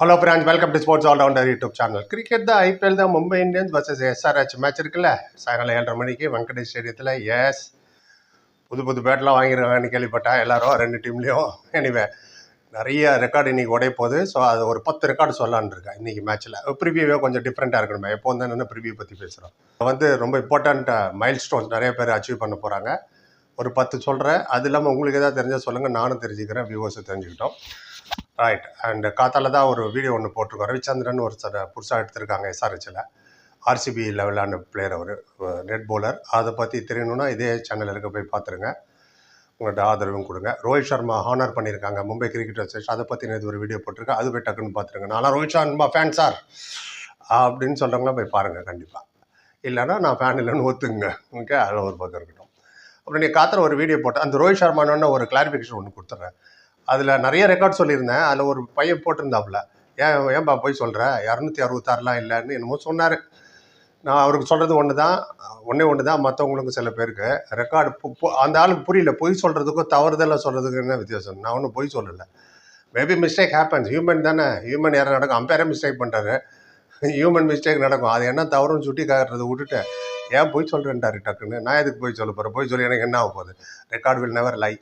Hello friends, welcome to sports allrounder YouTube channel. Cricket தான் IPL தான் Mumbai Indians versus SRH match இருக்குல்ல, சாயங்காலம் 7:30 மணிக்கு வெங்கடேஷ் ஸ்டேடியத்தில். எஸ், புது பேட்லாம் வாங்கியிருக்காங்கன்னு கேள்விப்பட்டேன் எல்லாரும் 2 டீம்லேயும். எனிவே நிறைய ரெக்கார்டு இன்றைக்கி உடைய போகுது. ஸோ அது ஒரு 10 ரெக்கார்டு சொல்லலான்னு இருக்கேன் இன்றைக்கி மேட்ச்சில். ப்ரிவியூவே கொஞ்சம் டிஃப்ரெண்ட்டாக இருக்கணுமே, எப்போ வந்து என்ன ப்ரிவியூ பற்றி பேசுகிறோம். வந்து ரொம்ப இம்பார்ட்டண்ட் மைல் ஸ்டோன்ஸ் நிறைய பேர் அச்சீவ் பண்ண போகிறாங்க. ஒரு 10 சொல்கிறேன். அது இல்லாமல் உங்களுக்கு எதாவது தெரிஞ்சால் சொல்லுங்கள், நானும் தெரிஞ்சுக்கிறேன், வியூவர்ஸும் தெரிஞ்சுக்கிட்டோம். ரைட். அண்ட் காத்தால தான் ஒரு வீடியோ ஒன்று போட்டிருக்கோம். ரவிச்சந்திரன் ஒரு புதுசாக எடுத்திருக்காங்க எஸ்ஆர்ஹெச்சில். ஆர்சிபி லெவலான பிளேயர், அவர் நெட் பவுலர். அதை பற்றி தெரியணுன்னா இதே சேனல் இருக்க போய் பார்த்துருங்க, உங்கள்கிட்ட ஆதரவும் கொடுங்க. ரோஹித் சர்மா ஹானர் பண்ணியிருக்காங்க மும்பை கிரிக்கெட் அசோசியேஷன், அதை பற்றி நேற்று ஒரு வீடியோ போட்டிருக்கேன், அது போய் டக்குன்னு பார்த்துருங்க. நான்லாம் ரோஹித் சர்மா ஃபேன் சார் அப்படின்னு சொல்கிறவங்களாம் போய் பாருங்கள் கண்டிப்பாக. இல்லைன்னா நான் ஃபேன் இல்லைன்னு ஒத்துங்க. ஓகே, அதில் ஒரு பக்கம் இருக்கட்டும். அப்புறம் நீ காத்திர ஒரு வீடியோ போட்டேன், அந்த ரோஹித் சர்மானோன்னு ஒரு கிளாரிஃபிகேஷன் ஒன்று கொடுத்துட்றேன். அதில் நிறைய ரெக்கார்ட் சொல்லியிருந்தேன். அதில் ஒரு பையன் போட்டிருந்தாப்புல, ஏன்பா போய் சொல்கிற, 266 இல்லைன்னு என்னமோ சொன்னார். நான் அவருக்கு சொல்கிறது ஒன்று தான், மற்றவங்களுக்கும் சில பேருக்கு ரெக்கார்டு அந்த ஆளுக்கு புரியல. பொய் சொல்கிறதுக்கும் தவறுதலாக சொல்கிறதுக்கு என்ன வித்தியாசம்? நான் ஒன்றும் பொய் சொல்லலை. மேபி மிஸ்டேக் ஹேப்பன்ஸ், ஹியூமன் தானே, ஹியூமன் யாரும் நடக்கும். அம்பேரே மிஸ்டேக் பண்ணுறாரு, ஹியூமன் மிஸ்டேக் நடக்கும். அது என்ன தவறுன்னு சுட்டி காட்டுறதை விட்டுட்டு ஏன் பொய் சொல்கிறேன்டாரு டக்குன்னு. நான் எதுக்கு பொய் சொல்ல போகிறேன்? பொய் சொல்லி எனக்கு என்ன ஆக போகுது? Record will never lie.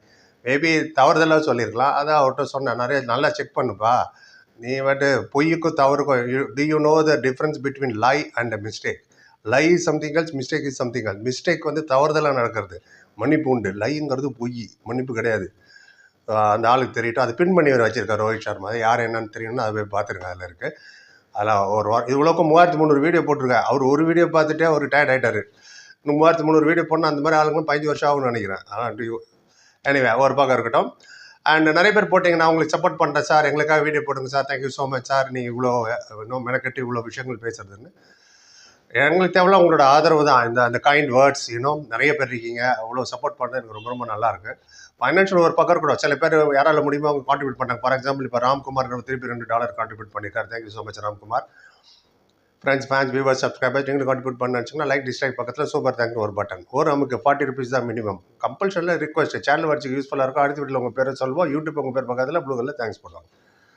Maybe தவறுதலாக சொல்லியிருக்கலாம். அதான் அவர்கிட்ட சொன்னேன், நிறைய நல்லா செக் பண்ணுப்பா, நீ பொய்யுக்கும் தவறுக்கும் do you know the difference between lie and mistake? Lie is something else, mistake is something else. Mistake வந்து தவறுதலாக நடக்கிறது, மன்னிப்பு உண்டு. லைங்கிறது பொய், மன்னிப்பு கிடையாது. அந்த ஆளுக்கு தெரியட்டும். அது பின் பண்ணி வச்சிருக்காரு ரோஹித் சர்மா. அது யார் என்னன்னு தெரியணும்னு அதை போய் பார்த்துருங்க, அதில் இருக்குது. அதில் ஒரு இவ்வளோக்கும் 3300 வீடியோ போட்டிருக்கேன். அவர் ஒரு வீடியோ பார்த்துட்டே அவர் டயர்ட் ஆகிட்டார். இன்னும் 3300 வீடியோ போனால் அந்த மாதிரி ஆளுங்களும் 15 வருஷம் ஆகும்னு நினைக்கிறேன். ஆனால் எனிவே ஒரு பக்கம் இருக்கட்டும். அண்ட் நிறைய பேர் போட்டிங்க, நான் உங்களுக்கு சப்போர்ட் பண்ணுறேன் சார், எங்களுக்காக வீடியோ போடுங்க sir, thank you so much sir, நீங்கள் இவ்வளோ இன்னும் மெனக்கட்டி இவ்வளோ விஷயங்கள் பேசுறதுன்னு. எங்களுக்கு தேவையில்ல உங்களோட ஆதரவு தான், அந்த கைண்ட் வேர்ட்ஸ். இன்னும் நிறைய பேர் இருக்கீங்க, அவ்வளோ சப்போர்ட் பண்ணுறது எனக்கு ரொம்ப ரொம்ப நல்லாயிருக்கு. ஃபைனான்ஷியல் ஒரு பக்கம் இருக்கட்டும். சில பேர் யாரால முடியுமோ அவங்க கான்ட்ரிபியூட் பண்ணாங்க. ஃபார் எக்ஸாம்பிள் இப்போ ராம்குமார் திருப்பி $2 கான்ட்ரிபியூட் பண்ணியிருக்காரு. Thank you so much Ramkumar. Friends, fans, viewers, subscribers, நீங்களும் கான்ட்ரிபியூட் பண்ண நினச்சிங்கன்னா லைக், டிஸ்லைக் பக்கத்தில் சூப்பர் தேங்க்யூ ஒரு பட்டன். நமக்கு 40 rupees தான் மினிமம். கம்பல்ஷனில் ரிக்வஸ்ட், சேனல் வச்சு யூஸ்ஃபுல்லாக இருக்கும். அடுத்த வீட்டில் உங்கள் பேரை சொல்லுவோம், யூடியூப் உங்கள் பேர் பக்கத்தில் ப்ளூ கலரில் தேங்க்ஸ் பண்ணுவாங்க.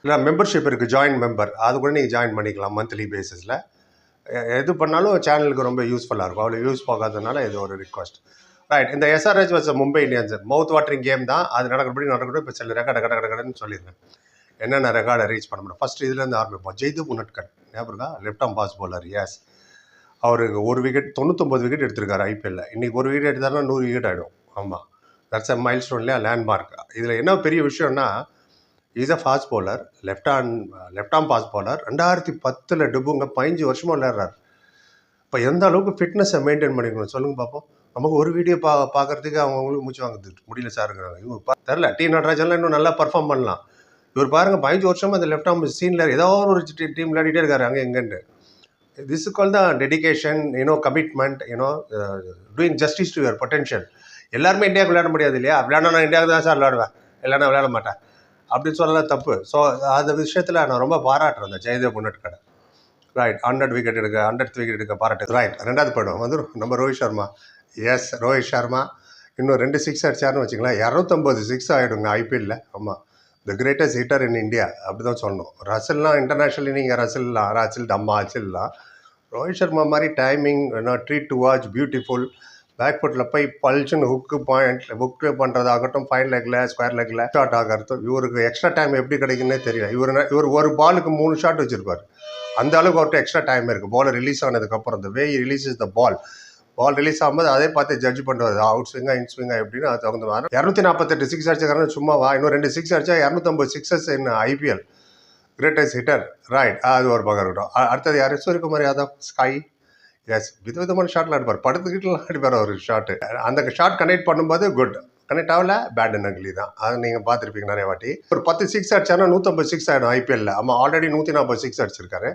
இல்லை மெம்பர்ஷிப் இருக்குது, ஜாயின் மெம்பர், அது கூட நீங்கள் ஜாயின் பண்ணிக்கலாம் மந்த்லி பேசிஸில். எது பண்ணாலும் சேனலுக்கு ரொம்ப யூஸ்ஃபுல்லாக இருக்கும். அவ்வளோ யூஸ் பார்க்காததுனால இது ஒரு ரிக்வஸ்ட். ரைட். இந்த எஸ்ஆர்ஹெச் வர்சஸ் மும்பை இந்தியன்ஸ் மவுத் வாட்டரிங் கேம் தான். அது நடக்கட்டும். இப்போ சில ரெக்கார்டு சொல்லியிருந்தேன், என்னென்ன ரெக்கார்டை ரீச் பண்ண முடியும். ஃபஸ்ட் இதுலேருந்து ஆரம்பிப்போம். ஜெய்தீப் உனட்கட் ஞாபகம், left arm fast bowler. S, அவருக்கு ஒரு விக்கெட், 99 விக்கெட் எடுத்திருக்காரு ஐபிஎல்ல. இன்றைக்கி ஒரு விக்கெட் எடுத்தாருன்னா 100 விக்கெட் ஆகிடும். ஆமாம், தட்ஸ் அ மைல் ஸ்டோன் இல்லையா, லேண்ட்மார்க். இதில் என்ன பெரிய விஷயம்னா, is a fast bowler, left arm fast bowler. 2010 டெபுங்க, 15 வருஷமாக விளையாடுறாரு. இப்போ எந்த அளவுக்கு ஃபிட்னஸை மெயின்டைன் பண்ணிக்கணும் சொல்லுங்கள் பார்ப்போம். நமக்கு ஒரு வீடியோ பார்க்குறதுக்கு அவங்களுக்கு மூச்சு வாங்குது, முடியல சாருங்கிறாங்க. இவங்க தெரில, டி நடராஜன்லாம் இன்னும் நல்லா பர்ஃபார்ம் பண்ணலாம். இவர் பாருங்கள், 15 வருஷமாக அந்த லெஃப்ட் ஆம் சீனில் ஏதோ ஒரு டீம் விளையாடிட்டே இருக்காரு அங்கே எங்கேன்னு. திஸ் இஸ் கால் தான் dedication, commitment, doing justice to your potential. எல்லாருமே இந்தியாவுக்கு விளையாட முடியாது இல்லையா? விளையாட நான் இந்தியாவுக்கு தான் சார் விளையாடுவேன், இல்லைன்னா விளையாட மாட்டேன் அப்படின்னு சொல்லலாம், தப்பு. ஸோ அந்த விஷயத்தில் நான் ரொம்ப பாராட்டுறேன் அந்த Jayadev Unadkat. Right. 100th wicket எடுக்க பாராட்டு. ரைட். 2வது படம் வந்து நம்ம ரோஹித் சர்மா. எஸ், ரோஹித் சர்மா இன்னும் 2 6 அடிச்சாருன்னு வச்சுக்கலாம், 250 6 ஆகிடுங்க ஐபிஎல்ல. ஆமாம், the greatest hitter in India, அப்படி தான் சொல்லணும். ரசில்லாம் இன்டர்நேஷ்னலி நீங்கள் ரசில் டம்மா அச்சில்லாம். ரோஹித் சர்மா மாதிரி timing, treat to watch, beautiful. Back ஃபுட்டில் போய் பல்ச்சுன்னு ஹுக்கு பண்ணுறதாகட்டும், ஃபைன் லெக்கில், ஸ்கொயர் லெக்கில் ஷாட் ஆகிறது. இவருக்கு எக்ஸ்ட்ரா டைம் எப்படி கிடைக்குன்னே தெரியல. இவர் ஒரு பாலுக்கு 3 ஷாட் வச்சுருப்பார். அந்த அளவுக்கு அவர்கிட்ட எக்ஸ்ட்ரா டைம் இருக்குது. பால் ரிலீஸ் ஆனதுக்கப்புறம் the way he releases the ball release ஆகும்போது அதே பார்த்து ஜட்ஜ் பண்ணுறது, அவுட் ஸ்விங்கா இன் ஸ்விங்கா எப்படின்னு அது தகுந்த மாதிரி. 248 6 அடிச்சிருக்காருன்னு சும்மாவா? இன்னும் 2 6 அடிச்சா 250 6 இன் ஐபிஎல். Greatest hitter. ரைட். அது ஒரு பக்கம் இருக்கட்டும். அடுத்தது யார்? சூரியகுமார் யாதவ், ஸ்கை. எஸ், விதவிதமான ஷாட்லாம் அடிப்பார், படுத்துக்கிட்டுலாம் அடிப்பார் அவர் ஷாட்டு. அந்த ஷாட் கனெக்ட் பண்ணும்போது குட், கனெக்ட் ஆகல பேட் அண்ட் அக்லி தான். அது நீங்கள் பார்த்துருப்பீங்க நிறைய வாட்டி. ஒரு 10 6 அடிச்சாருன்னா 150 6 ஆகிடும் ஐபிஎல்ல. ஆமாம், ஆல்ரெடி 140 6 அடிச்சிருக்காரு.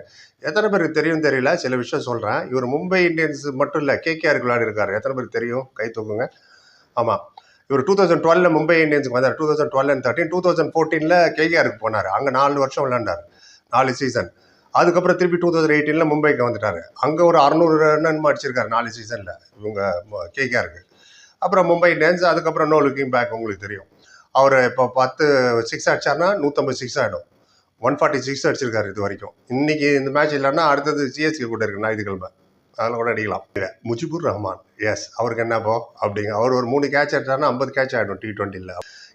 எத்தனை பேருக்கு தெரியும் தெரியல, சில விஷயம் சொல்கிறேன். இவர் மும்பை இந்தியன்ஸ் மட்டும் இல்லை, கேகேஆருக்கு விளையாடிருக்காரு. எத்தனை பேருக்கு தெரியும்? கை தூக்குங்க. ஆமாம், இவர் 2012 மும்பை இந்தியன்ஸுக்கு வந்தார். 2012 and 13. 2014 கேகேஆருக்கு போனார். அங்கே 4 வருஷம் விளையாண்டார், 4 சீசன். அதுக்கப்புறம் திருப்பி 2018 மும்பைக்கு வந்துட்டார். அங்கே ஒரு 600 ரன் அடிச்சிருக்காரு 4 சீசனில் இவங்க கேகேஆருக்கு. அப்புறம் மும்பை இந்தியன்ஸ், அதுக்கப்புறம் நோ லுக்கிங் பேக். உங்களுக்கு தெரியும், அவர் இப்போ 10 6 அடிச்சார்னா 150 6 ஆகிடும். 146 அடிச்சிருக்காரு இது வரைக்கும். இன்னைக்கு இந்த மேட்ச் இல்லைன்னா அடுத்தது சிஎஸ்கே கூட இருக்கு ஞாயிற்றுக்கிழமை, அதில் கூட அடிக்கலாம். முஜிபுர் ரஹ்மான், எஸ், அவருக்கு என்னப்போ அப்படிங்க, அவர் ஒரு 3 கேட்ச் எடுத்தாருன்னா 50 கேட்ச் ஆகிடும் T20யில்.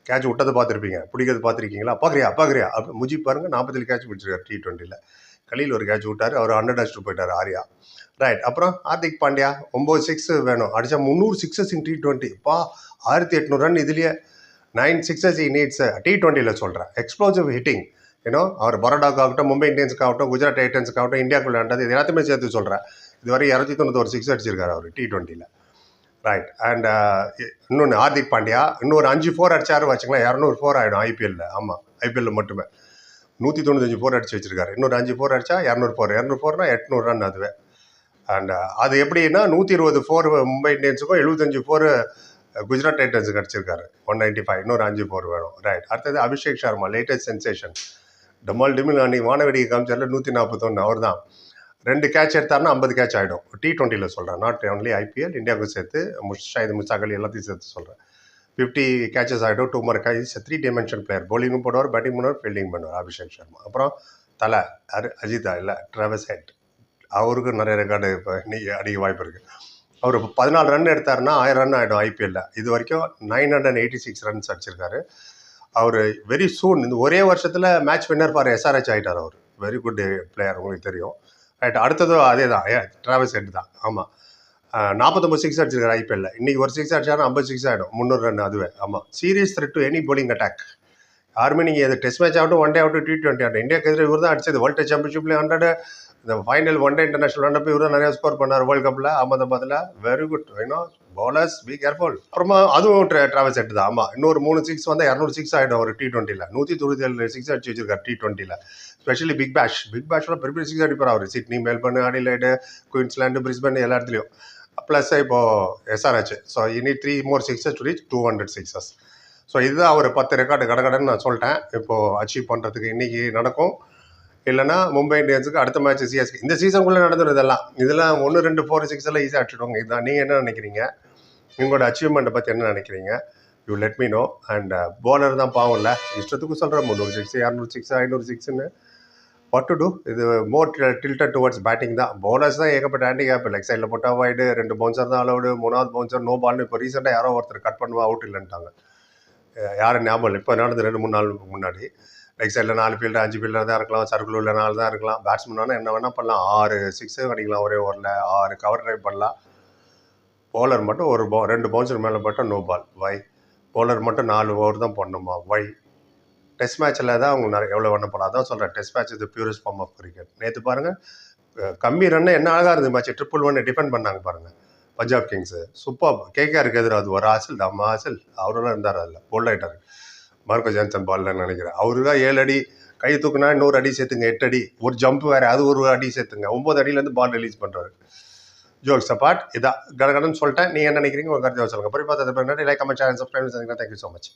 கேட்ச் விட்டதை பார்த்துருப்பீங்க, பிடிக்கிறது பார்த்துருக்கீங்களா, பார்க்குறியா அப்படி முஜிப் பாருங்க 47 கேட்ச் பிடிச்சிருக்காரு T20யில். கலீல் ஒரு கேட்ச் விட்டார், அவர் 100 அடிச்சுட்டு போயிட்டார் ஆர்யா. ரைட். அப்புறம் ஹார்திக் பாண்டியா 9 6 வேணும், அடித்தா 300 சிக்ஸஸ் இன் T20. 1800 ரன், இதுலேயே 9 சிக்ஸஸ் இன் நீட்ஸ் T20யில் சொல்கிறேன். எக்ஸ்ப்ளோசிவ் ஹிட்டிங், அவர் பரோடாக்கு ஆகட்டும், மும்பை இந்தியன்ஸுக்கு ஆகட்டும், குஜராத் டைட்டன்ஸுக்கு ஆகட்டும், இந்தியாவுக்குள்ள ஆண்டது, இது எல்லாத்தையுமே சேர்த்து சொல்கிறேன். இதுவரை 291 சிக்ஸ் அடிச்சிருக்காரு அவர் T20யில். ரைட். அண்ட் இன்னொன்று ஹார்திக் பாண்டியா இன்னொரு 5 4 அடிச்சாரு வச்சுங்களேன், 200 4 ஆகிடும் ஐபிஎல்ல. ஆமாம், ஐபிஎல்ல மட்டுமே 195 4 அடிச்சு வச்சிருக்காரு. இன்னொரு 5 4 அடிச்சா 200 4னா 800 ரன் அதுவே. அண்ட் அது எப்படின்னா 120 4 மும்பை இந்தியன்ஸுக்கும் 75 4 குஜராத் டைட்டன்ஸுக்கு அடிச்சிருக்காரு. 195, இன்னொரு 5 4 வேணும். ரைட். அடுத்தது அபிஷேக் சர்மா, லேட்டஸ்ட் சென்சேஷன். டமால் டிமில் அன்னைக்கு வானவெடிக்கு காமிச்சாரில் 141, அவர் தான் 2 கேட்ச் எடுத்தாருன்னா 50 கேட்ச் ஆகிடும் T20யில் சொல்கிறேன், நாட் ஒன்லி ஐபிஎல், இந்தியாவுக்கு சேர்த்து முஸ்தாக் எல்லாத்தையும் சேர்த்து சொல்கிறேன். 50 கேச்சஸ் ஆகிடும். 2 more catches, 3 dimension பிளேயர், பவுலிங்கும் போடுவார், பேட்டிங் பண்ணுவார், ஃபீல்டிங் பண்ணுவார் அபிஷேக் சர்மா. அப்புறம் தலை அஜிதா இல்லை ட்ராவஸ் ஹெட், அவருக்கு நிறைய ரெக்கார்டு இப்போ இன்னைக்கு அடிக்க வாய்ப்பு இருக்குது. அவர் 14 ரன் எடுத்தாருன்னா 1000 ரன் ஆகிடும் ஐபிஎல்ல. இது வரைக்கும் 986 ரன்ஸ் அடிச்சிருக்காரு அவர். வெரி சூன், இந்த ஒரே வருஷத்தில் மேட்ச் வின்னர் ஃபார் SRH ஆகிட்டார் அவர். வெரி குட் பிளேயர், உங்களுக்கு தெரியும். ரைட். அடுத்ததும் அதே தான், ட்ராவஸ் ஹெட் தான். ஆமாம், 49 சிக்ஸ் அடிச்சிருக்காரு ஐபிஎல்ல. இன்னைக்கு ஒரு 6 அடிச்சாலும் 50 6 ஆகிடும், 300 ரன் அதுவே. ஆமாம், serious threat to any bowling attack. யாருமே நீங்கள் இது டெஸ்ட் மேட்ச் ஆகட்டும், ஒன் டே ஆகட்டும், T20 ஆகட்டும், இந்தியாவுக்கு எதிராக இவர் தான் அடிச்சது. வேர்ல்டு சாம்பியன்ஷிப்லேயே 100, இந்த final one day international run இவர் தான் நிறைய ஸ்கோர் பண்ணார் வேர்ல்டு கப்பில், அகமதாபாத்தில். Very good, bowlers be careful. அப்புறமா அதுவும் ட்ராவஸ் ஹெட் தான். ஆமாம், இன்னொரு 3 6 வந்தால் 200 6 ஆகிடும் ஒரு T20யில். 197 சிக்ஸ் அடிச்சு வச்சிருக்காரு T20யில். ஸ்பெஷலி பிக் பேஷ்ல பெரிய சிக்ஸ் அடிப்பார் அவர். Sydney, Melbourne, Adelaide, Queensland, Brisbane எல்லா இடத்துலையும். ப்ளஸ் இப்போது SRH. ஸோ இனி 3 more sixes to reach 200 sixes. So இதுதான் அவர் 10 ரெக்கார்டு கடகடன்னு நான் சொல்லிட்டேன். இப்போது அச்சீவ் பண்ணுறதுக்கு இன்றைக்கி நடக்கும். இல்லைனா மும்பை இந்தியன்ஸுக்கு அடுத்த மேட்ச் சிஎஸ்கே. இந்த சீசனுக்குள்ளே நடந்துடும் இதெல்லாம் 1 2 4 6 எல்லாம் ஈஸியாக அடிச்சிடுவாங்க. இதுதான். நீங்கள் என்ன நினைக்கிறீங்க? உங்களோட அச்சீவ்மெண்ட்டை பற்றி என்ன நினைக்கிறீங்க? You let me know. And bowler தான் பாவம் இல்லை, இஷ்டத்துக்கு சொல்கிறேன் 300 சிக்ஸ் 200 சிக்ஸ் 500 சிக்ஸ்ன்னு. What to do? இது மோர் டில்டட் டுவர்ட்ஸ் பேட்டிங் தான். பவுலர்ஸ் தான் ஏகப்பட்ட ஹேண்டிகேப். லெக் சைடில் போட்டால் வைடு, 2 பவுன்சர் தான் அலவுடு, 3வது பவுன்சர் நோ பால்னு. இப்போ ரீசெண்டாக யாரோ ஒருத்தர் கட் பண்ணுவா அவுட் இல்லைன்ட்டாங்க. யாரும் ஞாபகம் இல்லை, இப்போ நடந்து 2 3 நாள் முன்னாடி. லெக் சைடில் 4 ஃபீல்டு 5 ஃபீல்டர் தான் இருக்கலாம், சர்க்கிள் உள்ள 4 தான் இருக்கலாம். பேட்ஸ்மேனான என்ன வேணால் பண்ணலாம், 6 6 அடிக்கலாம் ஒரே ஓவரில், 6 கவர் ட்ரைவ் பண்ணலாம். பவுலர் மட்டும் 2 பவுன்சர் மேலே போட்டால் நோ பால். வை? பவுலர் மட்டும் 4 ஓவர் தான் பண்ணணுமா? வை? டெஸ்ட் மேட்ச்சில் தான் அவங்க எவ்வளோ பண்ண போகலாம். அதான் சொல்கிறேன், டெஸ்ட் மேட்ச் இது பியூரஸ்ட் ஃபார்ம் ஆஃப் கிரிக்கெட். நேற்று பாருங்கள், கம்மி ரன்னு என்ன அழகாக இருந்தது மேட்ச். 1-1 டிஃபெண்ட் பண்ணாங்க பாருங்கள் பஞ்சாப் கிங்ஸு. சூப்பர். கேகேஆருக்கு எதிராக அது ஒரு ஆசில் தம்ம ஆசில் அவரெல்லாம் இருந்தார். அதில் போல்ட் ஆகிட்டார் மார்க்கோ ஜான்சன் பால்ல நினைக்கிறேன். அவரு தான் 7 அடி கை தூக்குனா இன்னொரு அடி சேர்த்துங்க, 8 அடி, ஒரு ஜம்ப் வேறு, அது ஒரு அடி சேர்த்துங்க, 9 அடியிலேருந்து பால் ரிலீஸ் பண்ணுறாரு. ஜோக்ஸ் அப்பார்ட், இதான் கடகடன்னு சொல்லிட்டேன். நீங்கள் என்ன நினைக்கிறீங்க? உங்கள் கருத்தை சொல்லுங்கள். போய் பார்த்தது like, comment, share, subscribe. Thank you so much.